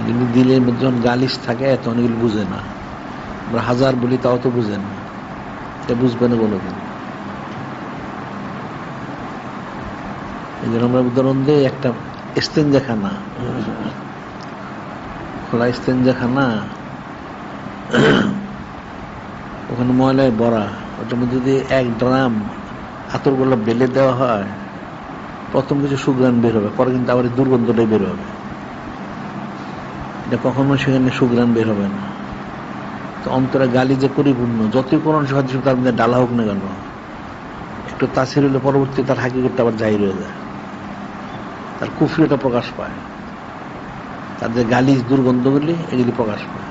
কিন্তু দিলের মধ্যে যখন গালিশ থাকে তখন এগুলো বুঝে না। আমরা হাজার বলি তাও তো বুঝেন না, এটা বুঝবে না কোনোদিন। এই জন্য আমরা উদাহরণ দিই, একটা ইস্তেঞ্জাখানা, খোলা ইস্তেঞ্জাখানা, ওখানে ময়লায় ভরা, ওটার মধ্যে যদি 1 ড্রাম আতর গোলাপ ঢেলে দেওয়া হয়, প্রথম কিছু সুঘ্রাণ বের হবে, পরে কিন্তু আবার দুর্গন্ধটাই বের হবে। এটা কখনো সেখানে সুঘ্রাণ বের হবে না। তো অন্তরে গালি যে পরিপূর্ণ, যতই কোরআন হাদিস তার মধ্যে ডালা হোক না কেন, একটু তাসির হলে পরবর্তী তার হাকিকতটা আবার জাহির হয়ে যায়, তার কুফরিটা প্রকাশ পায়, তার যে গালিজ দুর্গন্ধগুলি এগুলি প্রকাশ পায়।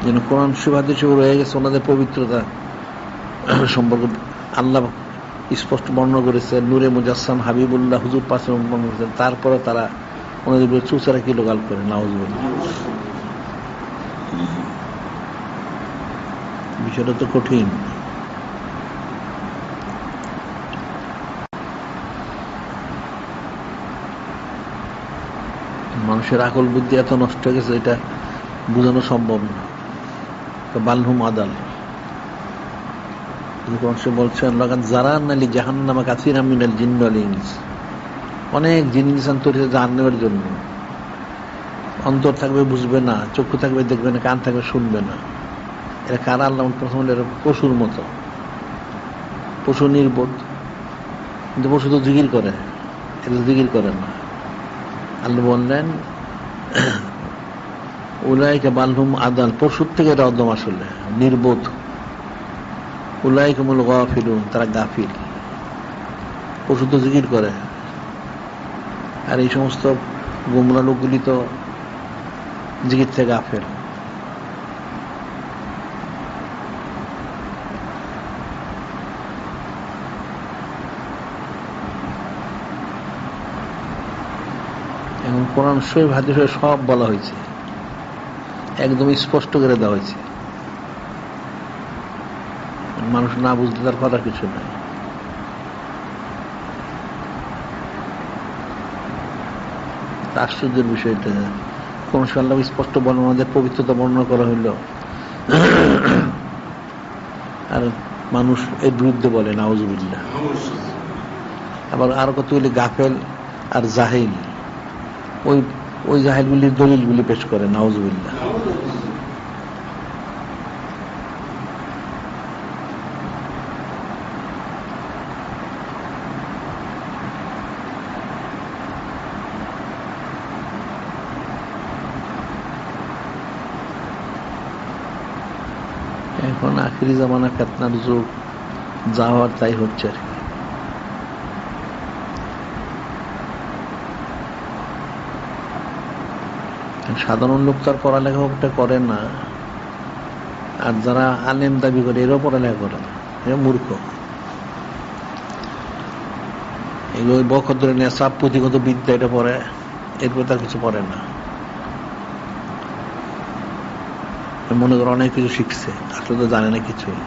যেন কোরআন হাদিস রয়ে গেছে ওনাদের পবিত্রতা সম্পর্কে আল্লাহ স্পষ্ট বর্ণনা করেছে, নূরে মুজাসসাম হাবিবুল্লাহ হুজুর পাশে বর্ণনা করেছেন, তারপরে তারা ওনাদের উপরে চুচারা কিলোগাল করে, নাউজুবিল্লাহ। বিষয়টা তো কঠিন। মানুষের আকল বুদ্ধি এত নষ্ট হয়ে গেছে, এটা বোঝানো সম্ভব না। বালহুম আদাল বলছেন, জারান্নালি জাহান্নামা কাসীরাম মিনাল জিন্নি ওয়াল ইনস, অনেক জিন ইনসান তৈরি হয়েছে জাহান্নামের জন্য। অন্তর থাকবে বুঝবে না, চক্ষু থাকবে দেখবে না, কান থাকবে শুনবে না। এরা কারা? আল্লাহ প্রথম এরা পশুর মতো, পশু নির্বোধ। কিন্তু পশু তো জিকির করে, এরা জিকির করে না। আল্লাহ বললেন উলাইকা বালহুম আদাল, পশুর থেকে এরা অদম, আসলে নির্বোধ। উলাইকুমুল গাফিলুন, তারা গাফিল। পশু তো জিকির করে, আর এই সমস্ত গোমরা লোকগুলি তো জিকির থেকে গাফেল। এখন কোরআন শরীফ হাদিস সব বলা হয়েছে, একদম স্পষ্ট করে দেওয়া হয়েছে। মানুষ না বুঝতে তার কথা কিছু নাই। আশ্চর্যের বিষয়টা, কোন আল্লাহ স্পষ্ট বর্ণনাদের পবিত্রতা বর্ণনা করা হইল, আর মানুষ এর বিরুদ্ধে বলে নাউজুবিল্লাহ। আবার আর কত হইলে গাফেল আর জাহিল, ওই জাহিলগুলির দলিলগুলি পেশ করে, নাউজুবিল্লাহ। এখন আখিরি জামানা, ফিতনার যুগ, যা হওয়ার তাই হচ্ছে আর কি। সাধারণ লোক তার পড়ালেখাটা করে না, আর যারা আলেম দাবি করে এরাও পড়ালেখা করে না, এরা মূর্খ। এগুলো ওই বখর ধরে নিয়ে সাপ পুঁথিগত বিদ্যা এটা পড়ে, এরপর তার কিছু পড়ে না। মনে করো অনেক কিছু শিখছে, আসলে তো জানে না কিছুই।